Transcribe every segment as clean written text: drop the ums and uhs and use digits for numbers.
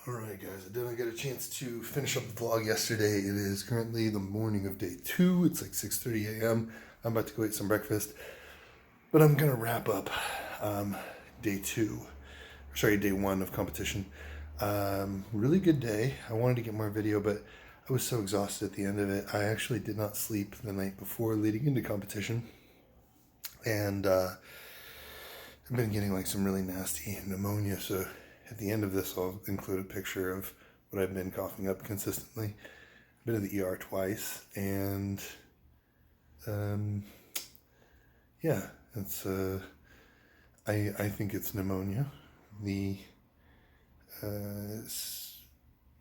Alright guys, I didn't get a chance to finish up the vlog yesterday. It is currently the morning of day 2. It's like 6:30 a.m. I'm about to go eat some breakfast. But I'm going to wrap up day 1 of competition. Really good day. I wanted to get more video, but I was so exhausted at the end of it. I actually did not sleep the night before leading into competition. And I've been getting like some really nasty pneumonia, so at the end of this, I'll include a picture of what I've been coughing up consistently. I've been to the ER twice, and yeah, it's I think it's pneumonia.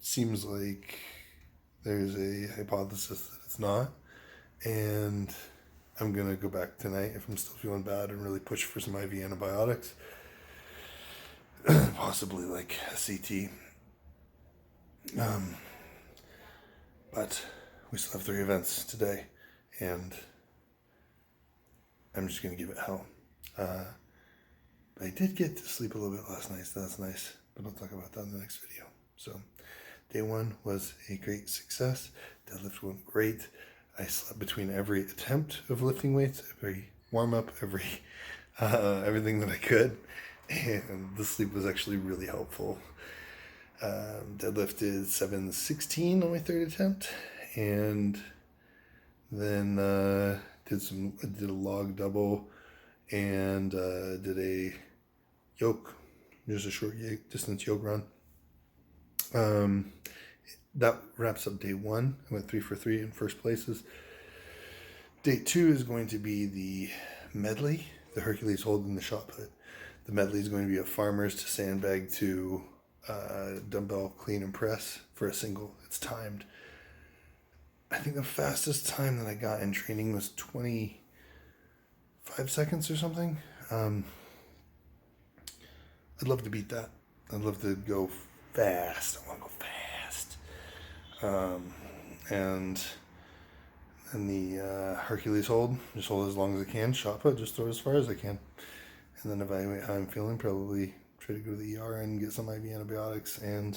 Seems like there's a hypothesis that it's not, and I'm gonna go back tonight if I'm still feeling bad and really push for some IV antibiotics. Possibly like a CT. But we still have 3 events today, and I'm just going to give it hell. I did get to sleep a little bit last night, so that's nice, but I'll talk about that in the next video. So, day 1 was a great success. Deadlift went great. I slept between every attempt of lifting weights, every warm-up, everything that I could. And the sleep was actually really helpful. Deadlifted 716 on my 3rd attempt, and then did a log double, and did a yoke, just a short distance yoke run. That wraps up day 1. I went 3 for 3 in first places. Day 2 is going to be the medley, the Hercules hold and the shot put. The medley is going to be a farmer's to sandbag to dumbbell clean and press for a single. It's timed. I think the fastest time that I got in training was 25 seconds or something. I'd love to beat that. I'd love to go fast. I want to go fast. And the Hercules hold, just hold as long as I can. Shot put, just throw as far as I can. And then evaluate how I'm feeling, probably try to go to the ER and get some IV antibiotics, and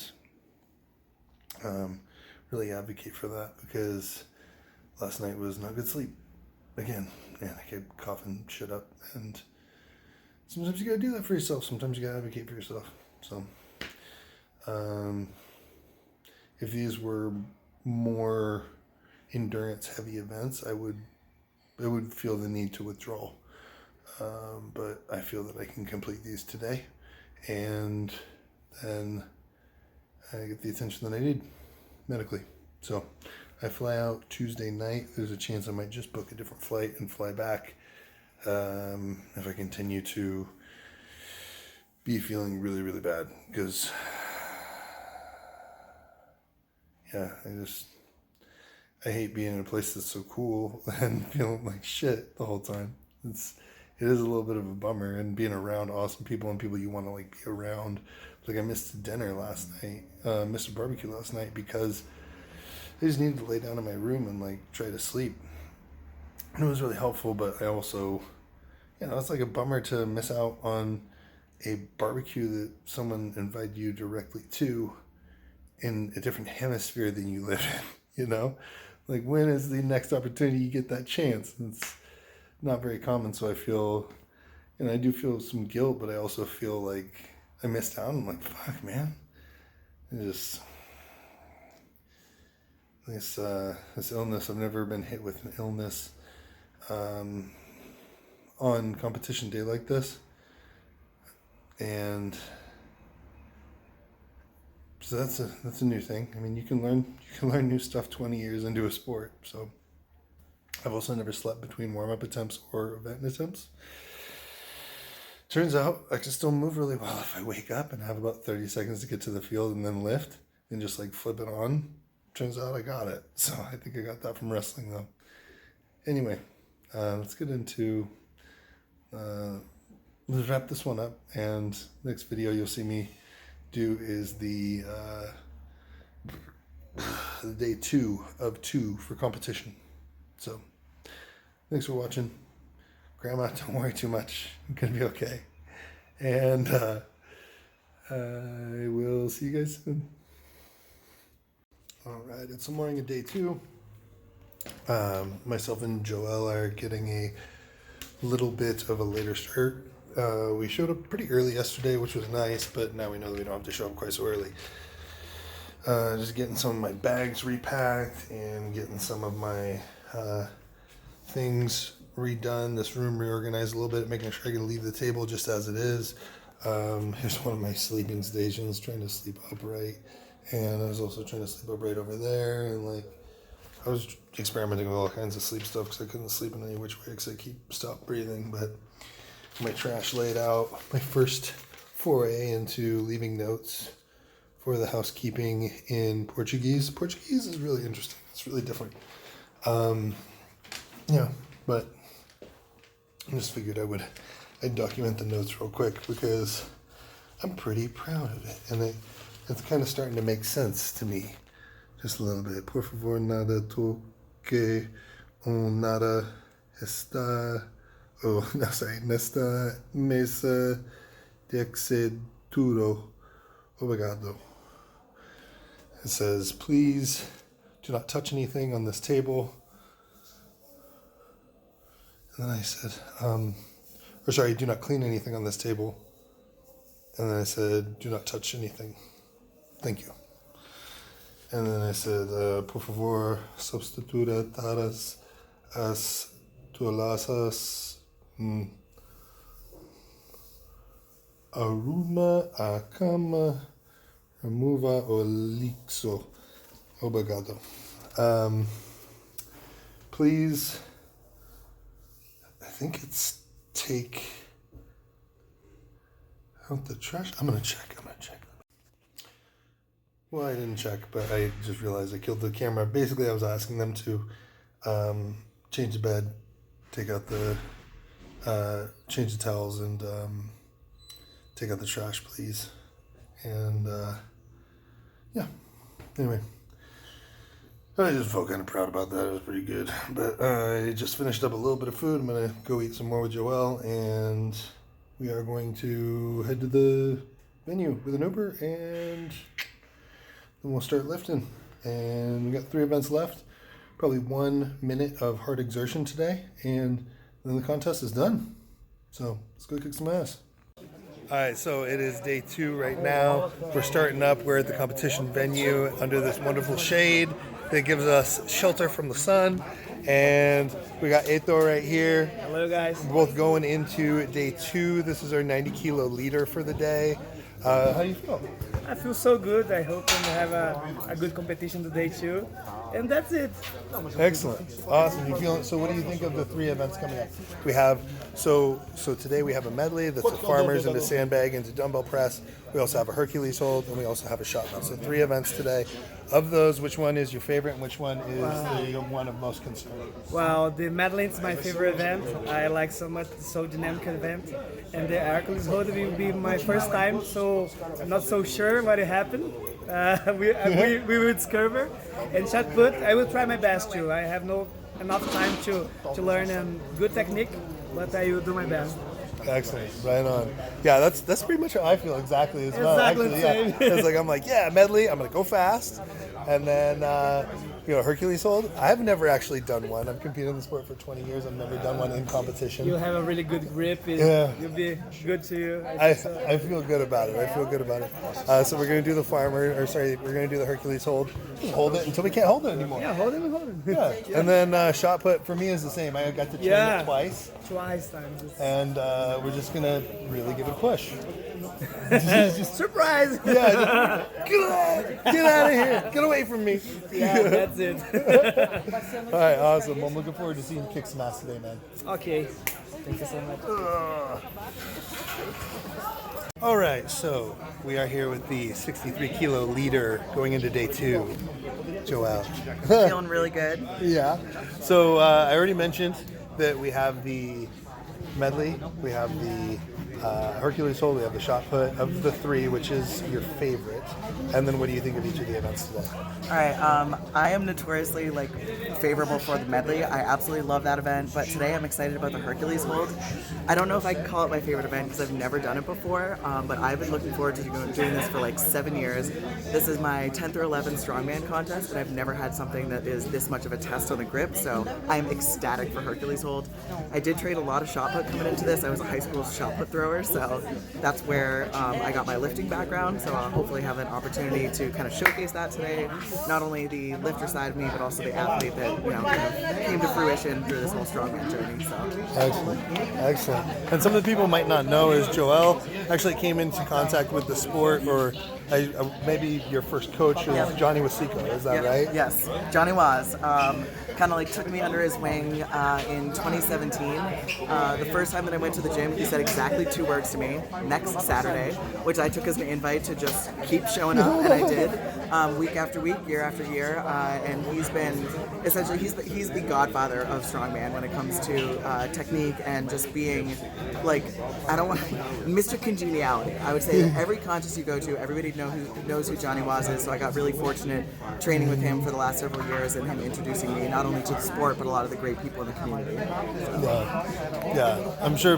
really advocate for that, because last night was not good sleep. Again, and I kept coughing shit up, and sometimes you gotta do that for yourself, sometimes you gotta advocate for yourself. So, if these were more endurance heavy events, I would feel the need to withdraw. But I feel that I can complete these today, and then I get the attention that I need medically. So I fly out Tuesday night. There's a chance I might just book a different flight and fly back if I continue to be feeling really, really bad, because yeah, I hate being in a place that's so cool and feeling like shit the whole time. It is a little bit of a bummer, and being around awesome people and people you want to like be around. Like I missed dinner last night, missed a barbecue last night because I just needed to lay down in my room and like try to sleep. And it was really helpful, but I also, it's like a bummer to miss out on a barbecue that someone invited you directly to in a different hemisphere than you live in, Like, when is the next opportunity you get that chance? It's not very common, so I feel, I do feel some guilt, but I also feel like I missed out. I'm like, fuck, man. This illness, I've never been hit with an illness on competition day like this, and so that's a new thing. I mean, you can learn new stuff 20 years into a sport. So I've also never slept between warm-up attempts or event attempts. Turns out I can still move really well if I wake up and have about 30 seconds to get to the field and then lift and just like flip it on. Turns out I got it. So I think I got that from wrestling though. Anyway, let's get into, let's wrap this one up, and next video you'll see me do is the day 2 of 2 for competition. So, thanks for watching. Grandma, don't worry too much. I'm going to be okay. And I will see you guys soon. All right, it's the morning of day 2. Myself and Joel are getting a little bit of a later start. We showed up pretty early yesterday, which was nice, but now we know that we don't have to show up quite so early. Just getting some of my bags repacked and getting some of my things redone, this room reorganized a little bit, making sure I can leave the table just as it is. Here's one of my sleeping stations, trying to sleep upright, and I was also trying to sleep upright over there, and like I was experimenting with all kinds of sleep stuff because I couldn't sleep in any which way because I stopped breathing. But my trash laid out, my first foray into leaving notes for the housekeeping in Portuguese. Portuguese is really interesting. It's really different. Yeah, but I just figured I'd document the notes real quick because I'm pretty proud of it, and it's kind of starting to make sense to me, just a little bit. Por favor, nada toque nada está. Oh, no, sorry, nesta mesa de tudo. Obrigado. It says, please do not touch anything on this table. And then I said, do not clean anything on this table. And then I said, do not touch anything. Thank you. And then I said, por favor, substituta todas as toalhas, arruma a cama, remova o lixo. Obrigado. Please, I think it's take out the trash. I'm gonna check. Well, I didn't check, but I just realized I killed the camera. Basically, I was asking them to change the bed, take out the, change the towels, and take out the trash, please. And yeah, anyway, I just felt kind of proud about that. It was pretty good. But I just finished up a little bit of food. I'm gonna go eat some more with Joel, and we are going to head to the venue with an Uber, and then we'll start lifting. And we got 3 events left, probably 1 minute of hard exertion today, and then the contest is done. So let's go kick some ass. All right, so it is day 2 right now. We're starting up. We're at the competition venue under this wonderful shade that gives us shelter from the sun. And we got Eto right here. Hello, guys. We're both going into day 2. This is our 90-kilo leader for the day. How do you feel? I feel so good. I hope to have a good competition today too. And that's it. Excellent. Awesome. You feeling, so what do you think of the 3 events coming up? We have, so today we have a medley that's a farmers into sandbag into dumbbell press. We also have a Hercules hold, and we also have a shot put. So 3 events today. Of those, which one is your favorite and which one is the one of most concern? Well, the medley is my favorite event. I like so much the so dynamic event. And the Hercules hold will be my first time, so I'm not so sure what will happen. We will discover. And shot put, I will try my best too. I have no enough time to learn a good technique, but I will do my best. Excellent, right on. Yeah, that's pretty much how I feel exactly as well. Exactly Actually, the same. Yeah. It's like I'm like, yeah, medley. I'm gonna go fast, and then Hercules hold. I've never actually done one. I've competed in the sport for 20 years. I've never done one in competition. You'll have a really good grip. Yeah. You'll be good to you. I feel good about it. So we're gonna do the we're gonna do the Hercules hold. Just hold it until we can't hold it anymore. Yeah, hold it. Yeah. And then shot put for me is the same. I got to train it twice. Twice times. And we're just gonna really give it a push. Surprise! Yeah, get out of here! Get away from me! Yeah, that's it. All right, awesome. I'm looking forward to seeing you kick some ass today, man. Okay, thank you so much. All right, so we are here with the 63-kilo leader going into day 2, Joelle. Feeling really good. Yeah. So I already mentioned that we have the medley, we have the Hercules hold, we have the shot put. Of the three, which is your favorite? And then what do you think of each of the events today? All right, I am notoriously favorable for the medley. I absolutely love that event, but today I'm excited about the Hercules hold. I don't know if I can call it my favorite event because I've never done it before, but I've been looking forward to doing this for like 7 years. This is my 10th or 11th Strongman contest, and I've never had something that is this much of a test on the grip, so I'm ecstatic for Hercules hold. I did trade a lot of shot put coming into this. I was a high school shot put thrower, so that's where I got my lifting background, so I'll hopefully have an opportunity to kind of showcase that today. Not only the lifter side of me, but also the athlete that kind of came to fruition through this whole strongman journey. So Excellent. And some of the people might not know is Joel actually came into contact with the sport, or maybe your first coach is Johnny Wasiko. Is that right? Yes, Johnny was. Kind of took me under his wing in 2017. The first time that I went to the gym, he said exactly 2 words to me: next Saturday, which I took as an invite to just keep showing up, and I did. Week after week, year after year, and he's been essentially he's the godfather of strongman when it comes to technique and just being Mr. Congeniality. I would say that every contest you go to, everybody knows who Johnny was is. So I got really fortunate training with him for the last several years, and him introducing me not only to the sport but a lot of the great people in the community. So. Yeah, I'm sure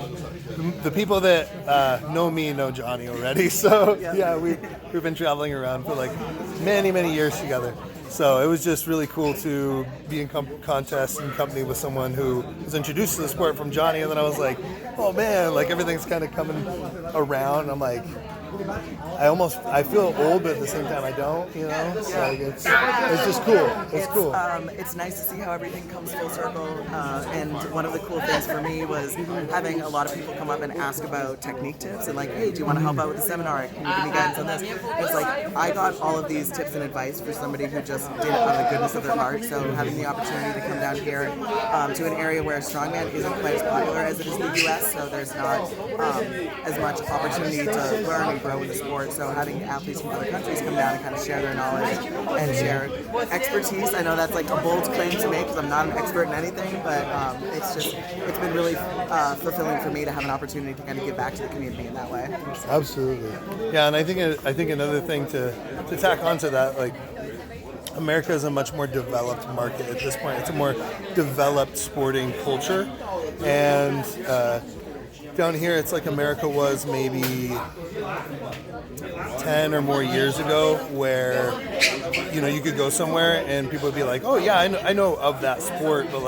the people that know me know Johnny already. So yeah, we've been traveling around for many years together. So it was just really cool to be in contest and company with someone who was introduced to the sport from Johnny, and then I was like, oh man, everything's kind of coming around. I'm like, I feel old, but at the same time I don't, It's just cool. It's cool. It's nice to see how everything comes full circle. And one of the cool things for me was having a lot of people come up and ask about technique tips and hey, do you want to help out with the seminar? Can you give me guidance on this? It's I got all of these tips and advice for somebody who just did it out of the goodness of their heart. So having the opportunity to come down here to an area where strongman isn't quite as popular as it is in the U.S., so there's not as much opportunity to learn and grow in the sport. So having athletes from other countries come down and kind of share their knowledge and share expertise. I know that's a bold claim to make because I'm not an expert in anything, but it's been really fulfilling for me to have an opportunity to kind of give back to the community in that way. Absolutely. Yeah, and I think another thing to tack onto that, America is a much more developed market at this point. It's a more developed sporting culture, and down here it's America was maybe 10 or more years ago, where you could go somewhere and people would be like, oh yeah, I know of that sport, but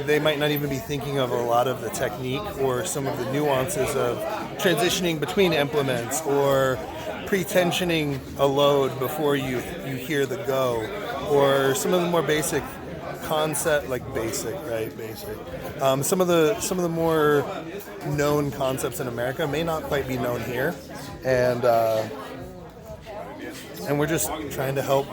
they might not even be thinking of a lot of the technique or some of the nuances of transitioning between implements or pre-tensioning a load before you hear the go, or some of the more basic concept, basic. Some of the more known concepts in America may not quite be known here, and we're just trying to help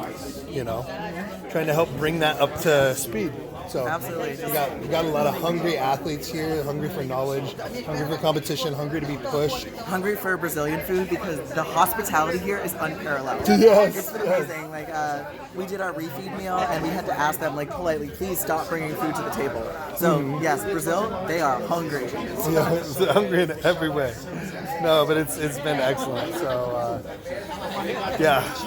bring that up to speed. So absolutely, we got a lot of hungry athletes here, hungry for knowledge, hungry for competition, hungry to be pushed, hungry for Brazilian food because the hospitality here is unparalleled. Yes, it's been amazing. We did our refeed meal and we had to ask them politely, please stop bringing food to the table. So yes, Brazil, they are hungry. Yeah, hungry in every way. No, but it's been excellent. So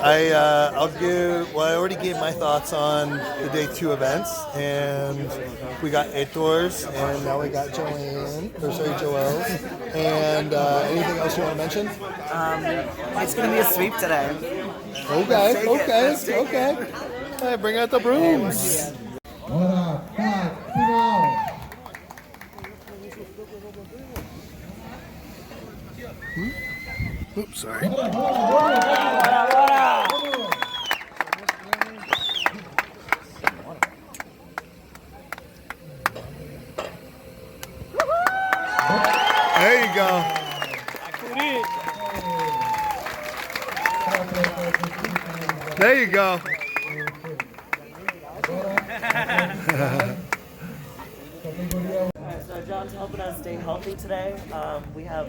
I already gave my thoughts on the day 2 events, and we got Heitor's, and now we got Joel. And anything else you want to mention? It's going to be a sweep today. Okay. It. All right, bring out the brooms. Oops, sorry. There you go. There you go. So John's helping us stay healthy today. We have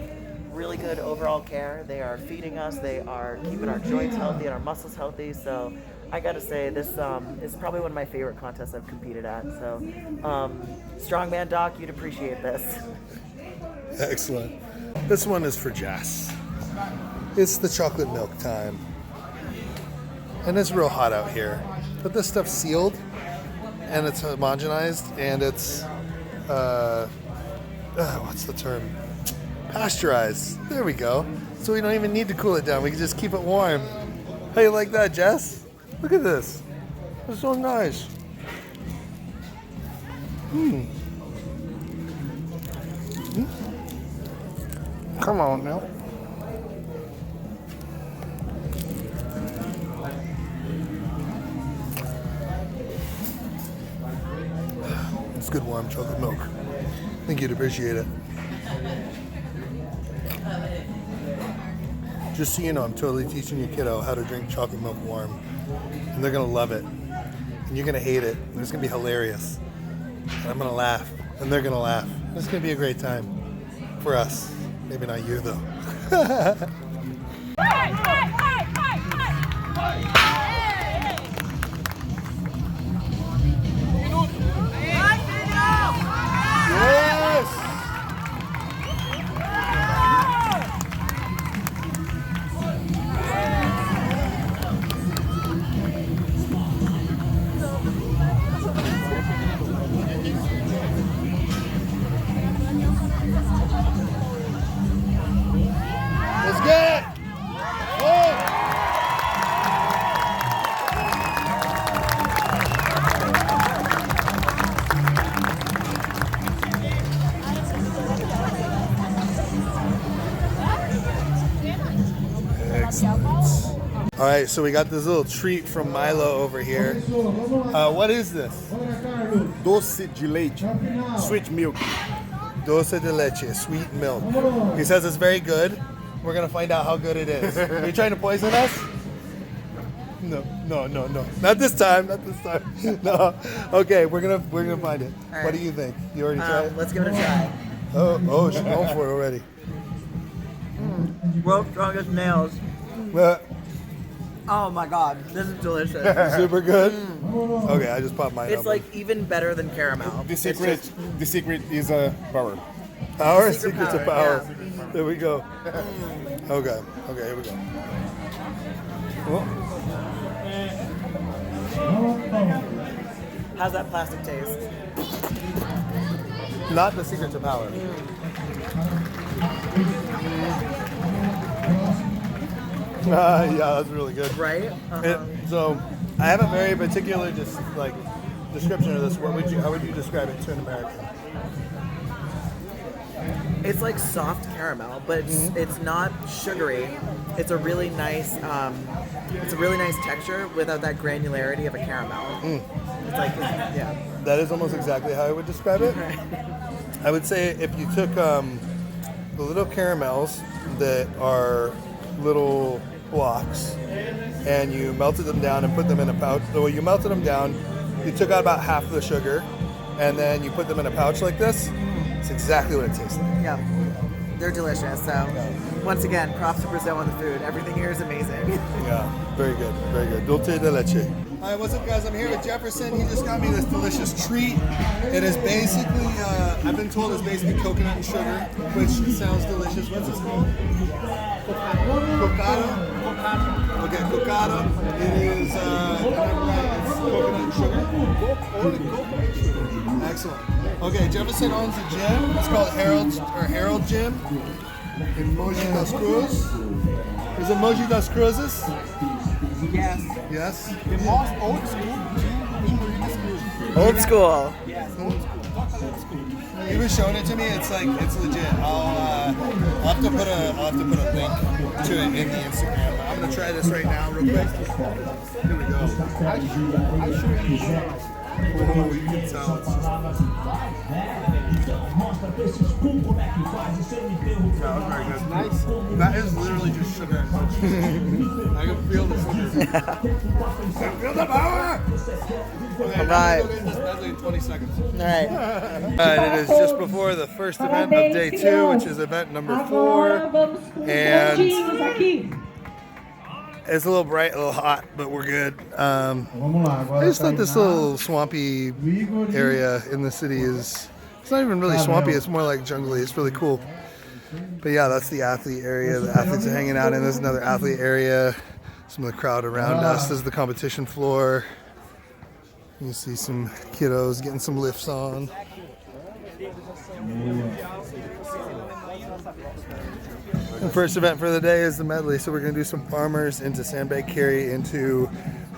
really good overall care. They are feeding us. They are keeping our joints healthy and our muscles healthy. So I got to say, this is probably one of my favorite contests I've competed at. So Strongman Doc, you'd appreciate this. Excellent. This one is for Jess. It's the chocolate milk time. And it's real hot out here. But this stuff's sealed and it's homogenized and it's, what's the term? Pasteurized. There we go. So we don't even need to cool it down. We can just keep it warm. How you like that, Jess? Look at this. It's so nice. Come on now. It's good warm chocolate milk. I think you'd appreciate it. Just so you know, I'm totally teaching your kiddo how to drink chocolate milk warm. And they're going to love it. And you're going to hate it. And it's going to be hilarious. And I'm going to laugh. And they're going to laugh. It's going to be a great time. For us. Maybe not you, though. Yes! Let's get it! Oh! Excellent. All right, so we got this little treat from Milo over here. What is this? Doce de leite, sweet milk. Dulce de leche, sweet milk. He says it's very good. We're gonna find out how good it is. Are you trying to poison us? No. Not this time. No. Okay, we're gonna find it. All right. What do you think? You already tried? Let's give it a try. Oh, she's going for it already. World's strongest nails. Oh my god, this is delicious. Super good. Okay, I just popped mine. It's open. like even better than caramel. The It's secret, just- the secret is power. Power, Secret secret to power, power. There we go. Okay, here we go. Oh, How's that plastic taste? not the secret to power. Yeah, that's really good. Right? So, I have a very particular description of this. How would you describe it to an American? It's like soft caramel, but it's not sugary. It's a really nice texture without that granularity of a caramel. It's like, yeah. That is almost exactly how I would describe it. I would say if you took the little caramels that are little blocks and you melted them down and put them in a pouch. So you melted them down, you took out about half of the sugar, and then you put them in a pouch like this. It's exactly what it tastes like. Yeah. They're delicious. So, once again, props to Brazil on the food. Everything here is amazing. Yeah, very good, very good. Dulce de leche. Hi, what's up, guys? I'm here with Jefferson. He just got me this delicious treat. It is basically, I've been told it's basically coconut and sugar, which sounds delicious. What's this called? Cocada? Okay, cocada. It is, it's coconut and sugar. Only coconut and sugar. Excellent. Okay, Jefferson owns a gym. It's called Herald Gym in Mogi das Cruzes. Is it Mogi das Cruzes? Yes. Yes. The most old school gym in Brazil. Old school. He was showing it to me. It's legit. I'll have to put a link to it in the Instagram. I'm gonna try this right now, real quick. Here we go. Oh, you can tell. It's just... That was very good. Nice. That is literally just sugar and milk. I can feel the sugar. I can feel the power. Okay, All right. That's like 20 seconds. All right. It is just before the first event of day 2, which is event number 4, and it's a little bright, a little hot, but we're good. I just thought this little swampy area in the city it's not even really swampy, it's more like jungly. It's really cool. But yeah, that's the athlete area. The athletes are hanging out in. There's another athlete area. Some of the crowd around us. This is the competition floor. You see some kiddos getting some lifts on. The first event for the day is the medley. So we're going to do some farmers into sandbag carry into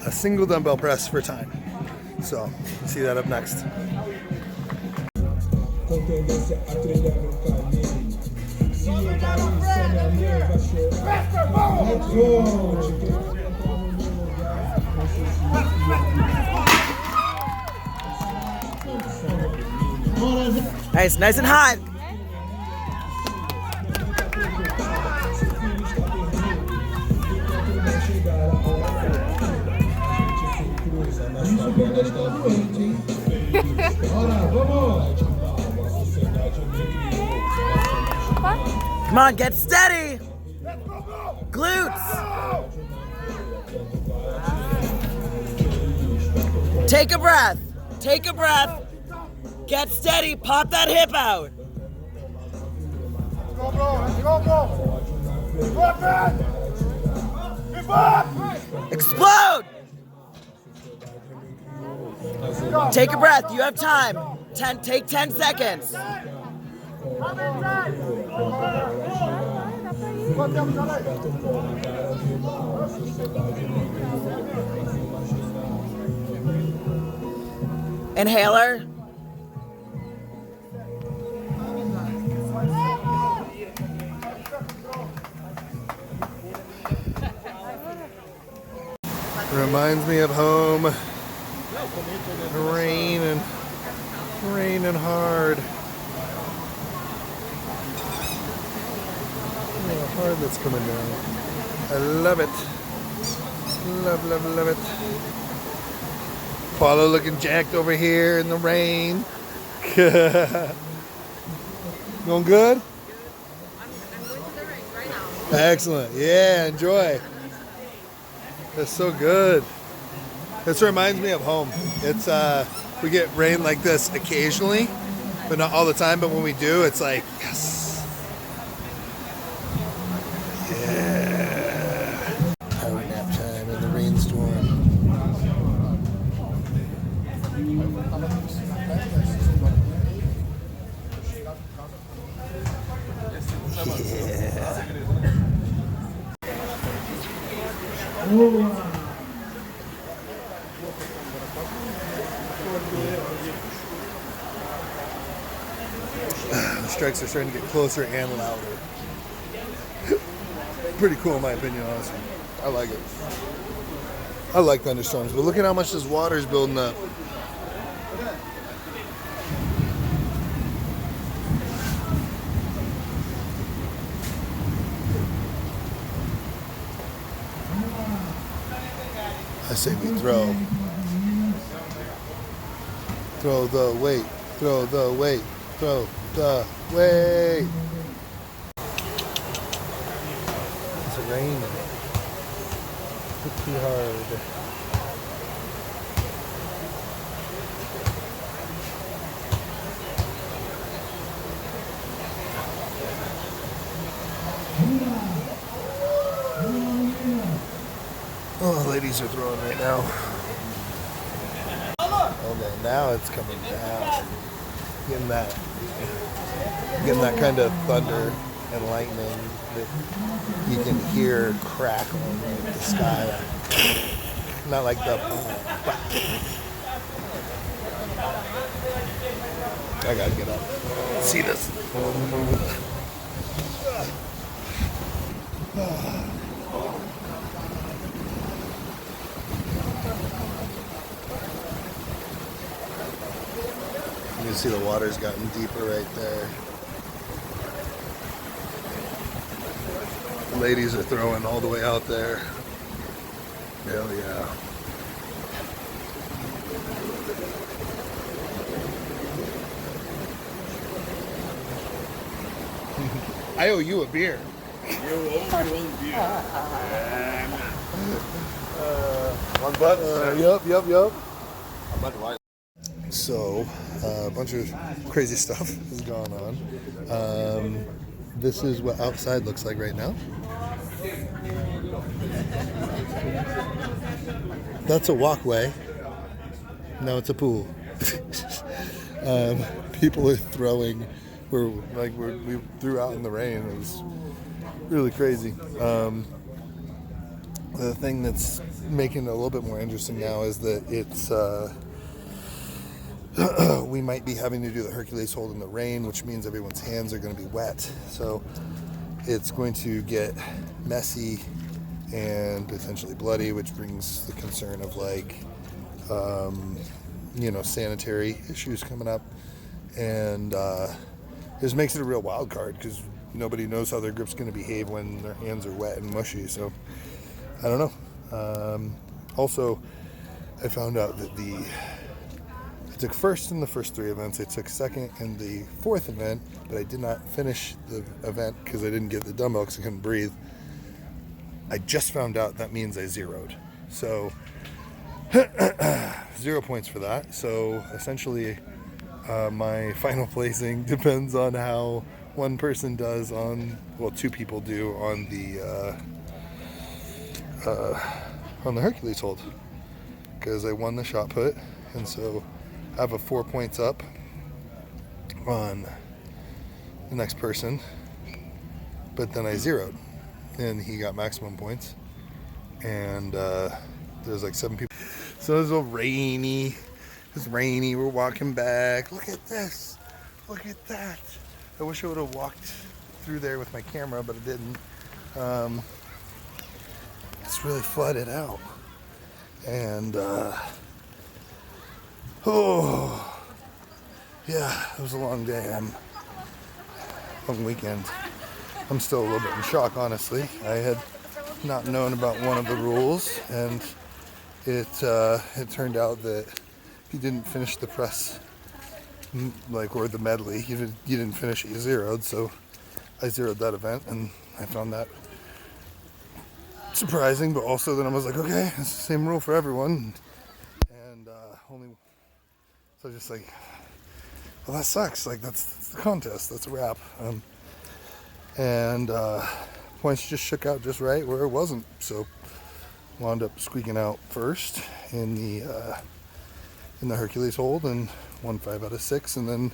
a single dumbbell press for time. So see that up next. Nice and hot. Come on, get steady. Glutes. Take a breath. Take a breath. Get steady. Pop that hip out. Explode. Take a breath. You have time. Take 10 seconds. Inhaler. Reminds me of home. Raining hard. Oh, hard that's coming down. I love it. Love it. Paulo looking jacked over here in the rain. Going good? I'm going to the ring right now. Excellent. Yeah, enjoy. That's so good. This reminds me of home. It's we get rain like this occasionally, but not all the time. But when we do, it's like yes. Yeah. Power nap time in the rainstorm. Yeah. The strikes are starting to get closer and louder. Pretty cool in my opinion, honestly. I like it. I like thunderstorms, but look at how much this water is building up. I say we throw. Throw the weight. Throw the weight. Throw the weight. It's raining. Pretty hard. Oh, the ladies are throwing right now. Okay, now it's coming down. Getting that kind of thunder and lightning that you can hear crackling in the sky. Not like the. I gotta get up. See this. You can see the water's gotten deeper right there. The ladies are throwing all the way out there. Hell yeah. I owe you a beer. You owe me one beer. One butt? Yep. So, a bunch of crazy stuff has gone on. this is what outside looks like right now. That's a walkway. No, it's a pool. People are throwing. We threw out in the rain. It was really crazy. The thing that's making it a little bit more interesting now is that it's we might be having to do the Hercules hold in the rain, which means everyone's hands are going to be wet. So it's going to get messy and potentially bloody, which brings the concern of sanitary issues coming up, and this makes it a real wild card because nobody knows how their grip's going to behave when their hands are wet and mushy. So I don't know. Also, I found out that I took first in the first 3 events. I took second in the 4th event, but I did not finish the event because I didn't get the dumbbell because I couldn't breathe. I just found out that means I zeroed. So 0 points for that. So essentially, my final placing depends on how one person does 2 people do on the Hercules hold, because I won the shot put, and so I have a 4 points up on the next person, but then I zeroed, and he got maximum points, and there's like 7 people. So it was all rainy. It's rainy. We're walking back. Look at this. Look at that. I wish I would have walked through there with my camera, but I didn't. It's really flooded out. And, yeah, it was a long day. Long weekend. I'm still a little bit in shock, honestly. I had not known about one of the rules, and it turned out that if you didn't finish the press, or the medley, you didn't finish it, you zeroed. So I zeroed that event, and I found that surprising, but also then I was like, okay, it's the same rule for everyone, and so just like, well, that sucks. Like that's the contest. That's a wrap. And points just shook out just right where it wasn't. So wound up squeaking out first in the Hercules hold and won 5 out of 6, and then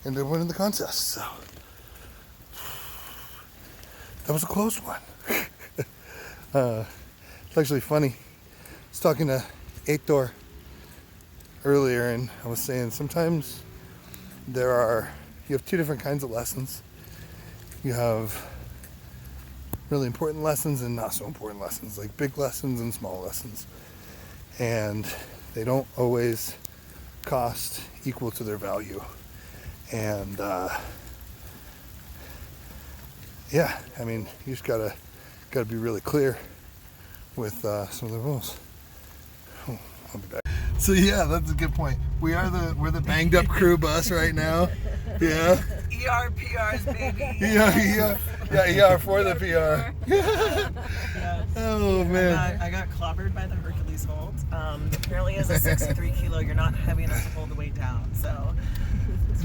ended up winning the contest. So that was a close one. It's actually funny. I was talking to Aitor earlier, and I was saying sometimes you have 2 different kinds of lessons. You have really important lessons and not so important lessons, like big lessons and small lessons. And they don't always cost equal to their value. And yeah, I mean, you just gotta be really clear with some of the rules. I'll be back. So yeah, that's a good point. We're the banged up crew bus right now. Yeah. ER PRs, baby. Yeah, ER for the PR. Oh man. I got clobbered by the Hercules hold. Apparently, as a 63 kilo, you're not heavy enough to hold the weight down. So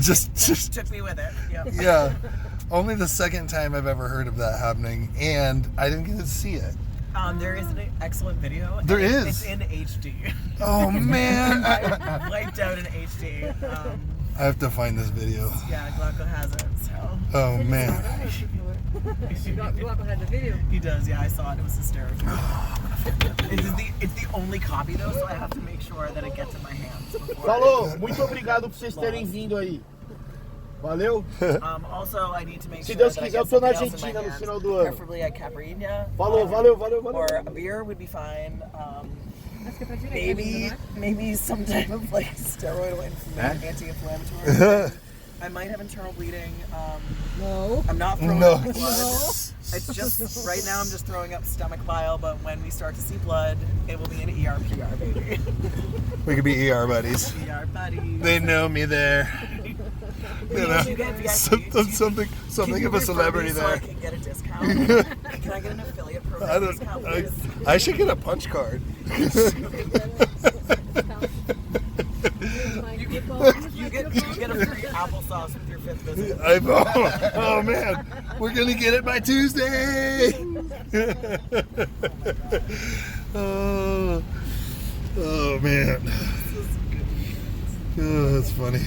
just took me with it. Yep. Yeah. Only the second time I've ever heard of that happening, and I didn't get to see it. There is an excellent video. There is. It's in HD. Oh man. I wiped out in HD. I have to find this video. Yeah, Glauco has it. So. Oh man. Glauco had the video. He does. Yeah, I saw it. It was hysterical. It's the only copy though, so I have to make sure that it gets in my hands. Falou, muito obrigado por vocês terem vindo aí. Valeu. Also, I need to make Se sure Deus that I quiser, eu get tô na something else in my Argentina no hands, final do ano. preferably at Caipirinha. Falou, valeu. Or a beer would be fine. Maybe some type of like steroid anti-inflammatory. I might have internal bleeding. No. I'm not throwing No. up blood. It's just right now I'm just throwing up stomach bile, but when we start to see blood, it will be an ERPR, baby. We could be ER buddies. ER buddies. They know me there. You know, You get VIP. something of a celebrity So I there. can get a discount. Can I get an affiliate I program discount, don't. please? I should get a punch card. You get a free applesauce sauce with your 5th visit. Oh man, we're gonna get it by Tuesday. Oh man, oh, that's funny.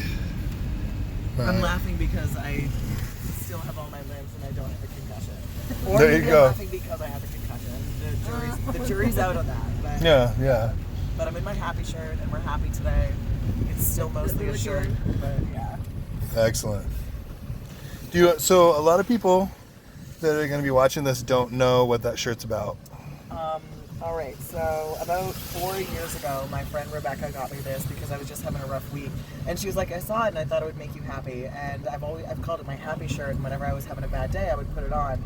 I'm laughing because I still have all my limbs and I don't have a concussion. Or There you maybe go. I'm laughing because I have a concussion. The jury's out on that. But, Yeah. But I'm in my happy shirt and we're happy today. It's still mostly a shirt, but yeah. Excellent. So a lot of people that are going to be watching this don't know what that shirt's about. All right, so about 4 years ago, my friend Rebecca got me this because I was just having a rough week, and she was like, "I saw it and I thought it would make you happy." And I've called it my happy shirt. And whenever I was having a bad day, I would put it on.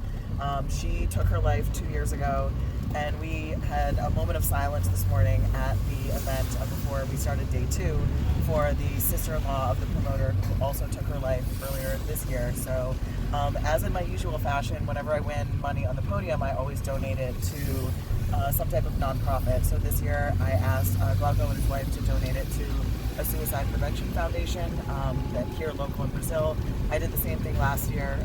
She took her life 2 years ago, and we had a moment of silence this morning at the event before we started day 2 for the sister-in-law of the promoter who also took her life earlier this year. So, as in my usual fashion, whenever I win money on the podium, I always donate it to some type of nonprofit. So this year I asked Glauco and his wife to donate it to a suicide prevention foundation that here local in Brazil. I did the same thing last year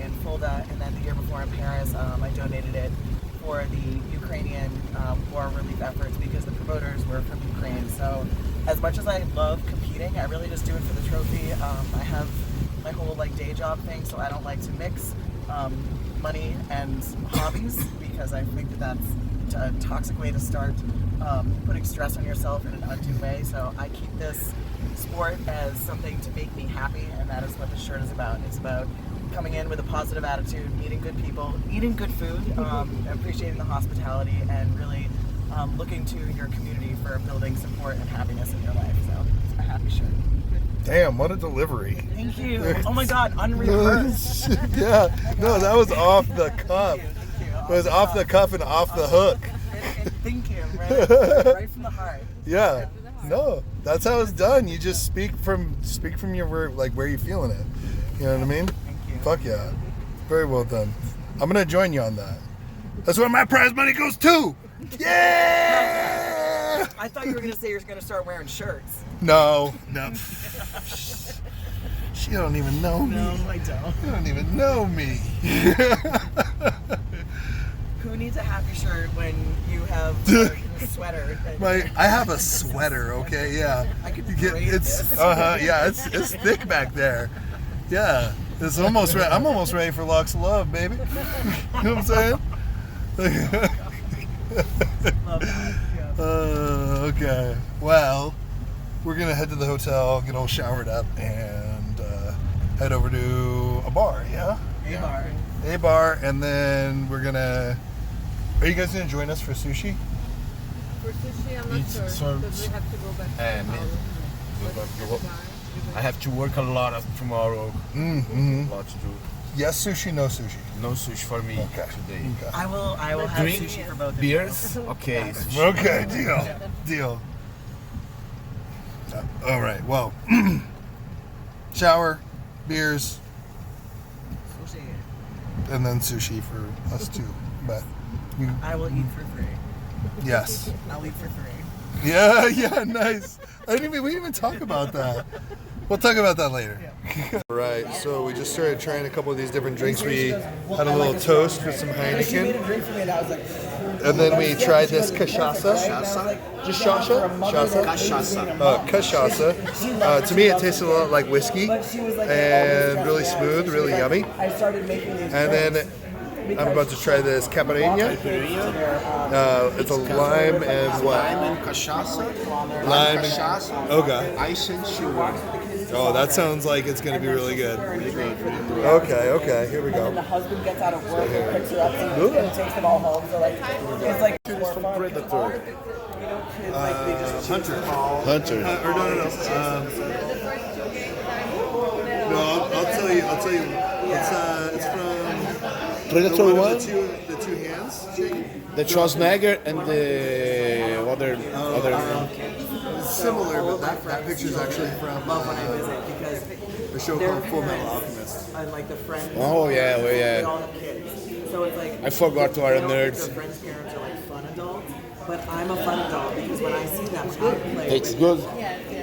in Fulda, and then the year before in Paris I donated it for the Ukrainian war relief efforts because the promoters were from Ukraine. So as much as I love competing, I really just do it for the trophy. I have my whole day job thing, so I don't like to mix money and hobbies because I think that that's a toxic way to start putting stress on yourself in an undue way. So I keep this sport as something to make me happy, and that is what the shirt is about. It's about coming in with a positive attitude, meeting good people, eating good food, appreciating the hospitality, and really looking to your community for building support and happiness in your life. So it's a happy shirt. Damn, what a delivery. Thank you. Oh my God, unrehearsed. Yeah, no, that was off the cuff. Thank you. It was off the cuff and off the hook. And thank you, right from the heart. Yeah, no, that's how it's done. You just speak from your where you feeling it. You know what I mean? Thank you. Fuck yeah, very well done. I'm gonna join you on that. That's where my prize money goes to. Yeah. I thought you were gonna say you're gonna start wearing shirts. No. She don't even know me. No, I don't. You don't even know me. Who needs a happy shirt when you have a sweater? I have a sweater, okay? Yeah. I could You get braid it's this. yeah, it's thick back there. Yeah. It's almost ready. I'm almost ready for Locks of Love, baby. You know what I'm saying? Love that. Yeah. Okay. Well, we're gonna head to the hotel, get all showered up, and head over to a bar. Yeah. A bar, and then we're gonna. Are you guys gonna join us for sushi? For sushi, I'm not It's sure. so- Because we have to go back to man. Paolo. I have to work a lot tomorrow. Mm-hmm. Lot to do. Yes, sushi. No sushi. No sushi for me Okay. today. Okay. I will have Drink sushi for both of you. beers? Okay. Sushi. Okay. Deal. All right. Well, shower, beers, Sushi. and then sushi for us too. But I will eat for free. yes. I'll eat for free. Yeah. Nice. We didn't even talk about that. We'll talk about that later. All right. So we just started trying a couple of these different drinks. We had a little toast with some Heineken. Drink for me, and I was like, And then we tried this cachaça. Just shasha? Shasa? Cachaça. To me, it tasted a lot like whiskey and really smooth, really yummy. I started making these. And then I'm about to try this caipirinha. It's a lime and what? Lime and cachaça. Lime and- Cachaça. Okay. Ice and sugar. Oh, that sounds like it's going to be really good. Okay. Here we And the go. husband gets out of work and picks her up and takes them all home. So it's like more fun. Predator. You know, kids they just Hunter. Hunter. Or no. No, I'll tell you. It's from Predator the one. the two hands shaking. The Schwarzenegger and the other. It's similar, but that picture is actually from love when I visit because a show called Full Metal Alchemist. and like the friends. Oh, yeah, well, yeah. They all have kids. So it's like I forgot to are they all think nerds. Their friends' parents are like fun adults. but I'm a fun adult because when I see them, I play. It's good.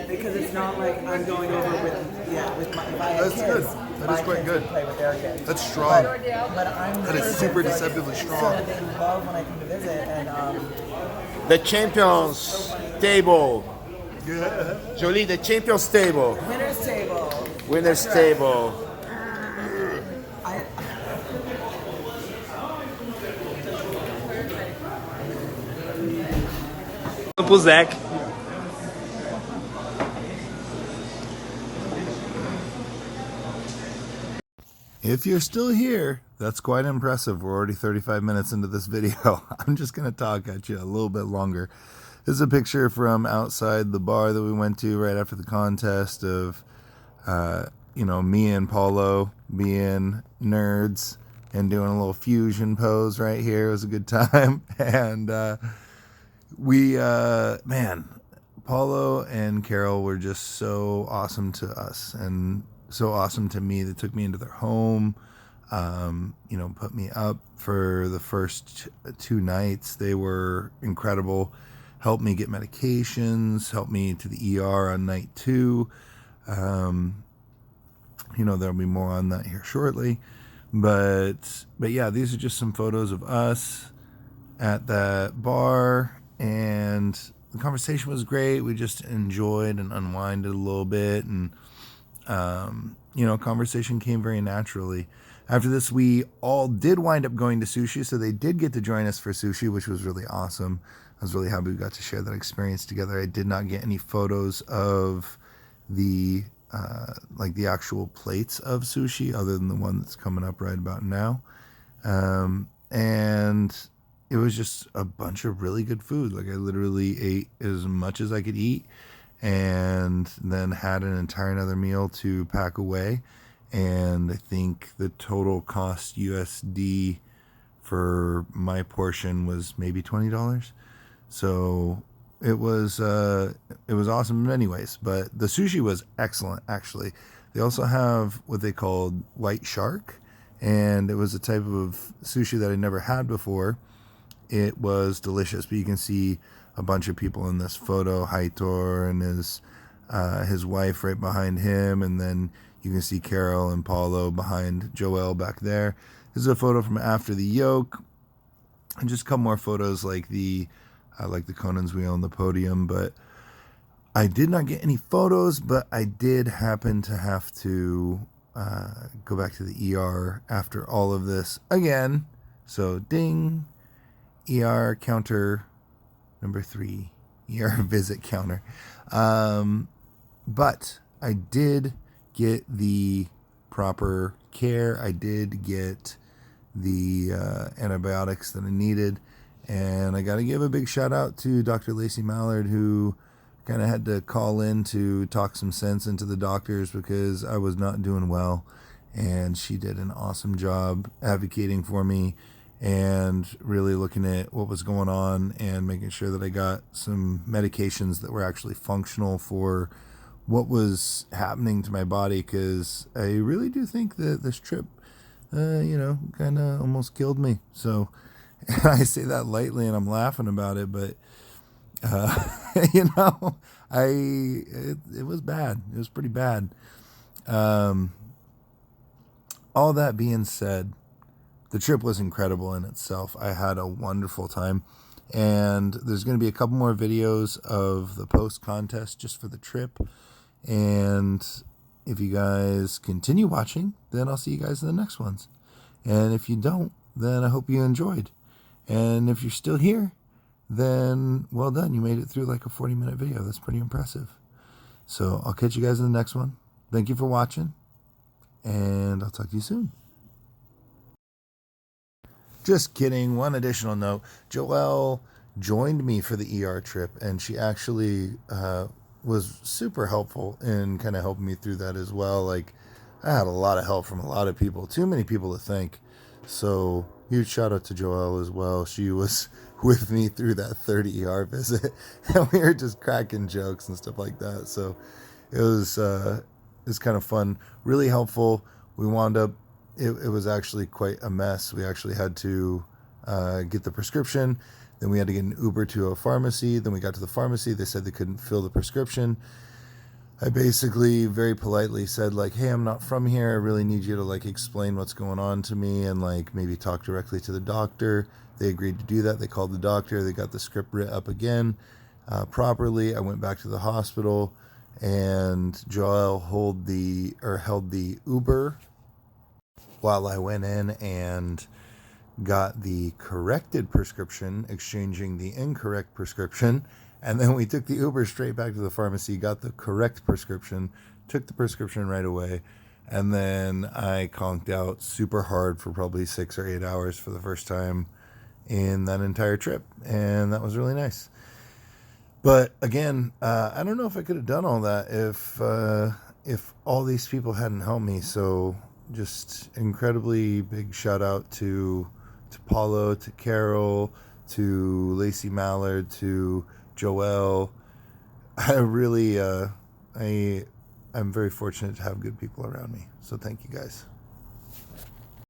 Because it's not like I'm going over with my if I had That's kids, good. That my is quite kids good. would play with their kids. That's strong. But I'm That is the super person deceptively so strong. that they love when I come to visit, and The champions table. Jolie, the champions table. winners table. Winners That's right. table. I, Pro Zach. If you're still here, that's quite impressive. We're already 35 minutes into this video. I'm just going to talk at you a little bit longer. This is a picture from outside the bar that we went to right after the contest of, me and Paulo being nerds and doing a little fusion pose right here. It was a good time. And Paulo and Carol were just so awesome to us and so awesome to me. They took me into their home, put me up for the first 2 nights. They were incredible. Helped me get medications, helped me to the ER on night 2. There'll be more on that here shortly. But yeah, these are just some photos of us at that bar, and the conversation was great. We just enjoyed and unwinded a little bit, and conversation came very naturally. After this, we all did wind up going to sushi, so they did get to join us for sushi, which was really awesome. I was really happy we got to share that experience together. I did not get any photos of the the actual plates of sushi, other than the one that's coming up right about now. And it was just a bunch of really good food. Like, I literally ate as much as I could eat, and then had an entire another meal to pack away. And I think the total cost USD for my portion was maybe $20. So it was awesome in many ways. But the sushi was excellent, actually. They also have what they called white shark, and it was a type of sushi that I never had before. It was delicious, but you can see a bunch of people in this photo. Heitor and his wife right behind him, and then you can see Carol and Paulo behind Joel back there. This is a photo from after the yoke, and just a couple more photos like the Conan's wheel on the podium. But I did not get any photos, but I did happen to have to go back to the ER after all of this again. So ding, ER counter number 3, ER visit counter. But I did get the proper care. I did get the antibiotics that I needed. And I got to give a big shout out to Dr. Lacey Mallard, who kind of had to call in to talk some sense into the doctors because I was not doing well. And she did an awesome job advocating for me and really looking at what was going on and making sure that I got some medications that were actually functional for what was happening to my body, because I really do think that this trip, kind of almost killed me. So I say that lightly and I'm laughing about it, but, it was bad. It was pretty bad. All that being said, the trip was incredible in itself. I had a wonderful time, and there's going to be a couple more videos of the post contest just for the trip. And if you guys continue watching, then I'll see you guys in the next ones. And if you don't, then I hope you enjoyed. And if you're still here, then well done. You made it through like a 40-minute video. That's pretty impressive. So I'll catch you guys in the next one. Thank you for watching, and I'll talk to you soon. Just kidding. One additional note. Joelle joined me for the ER trip, and she actually was super helpful in kind of helping me through that as well. Like, I had a lot of help from a lot of people. Too many people to thank. So huge shout out to Joelle as well. She was with me through that 30 ER visit, and we were just cracking jokes and stuff like that. So it was kind of fun, really helpful. We wound up, it was actually quite a mess. We actually had to get the prescription. Then we had to get an Uber to a pharmacy. Then we got to the pharmacy. They said they couldn't fill the prescription. I basically very politely said, like, hey, I'm not from here. I really need you to, like, explain what's going on to me and, like, maybe talk directly to the doctor. They agreed to do that. They called the doctor. They got the script writ up again properly. I went back to the hospital, and Joel held the Uber while I went in and got the corrected prescription, exchanging the incorrect prescription. And then we took the Uber straight back to the pharmacy, got the correct prescription, took the prescription right away. And then I conked out super hard for probably 6 or 8 hours for the first time in that entire trip. And that was really nice. But again, I don't know if I could have done all that if all these people hadn't helped me. So just incredibly big shout out to Paulo, to Carol, to Lacey Mallard, to Joelle. I really, I'm very fortunate to have good people around me. So thank you guys.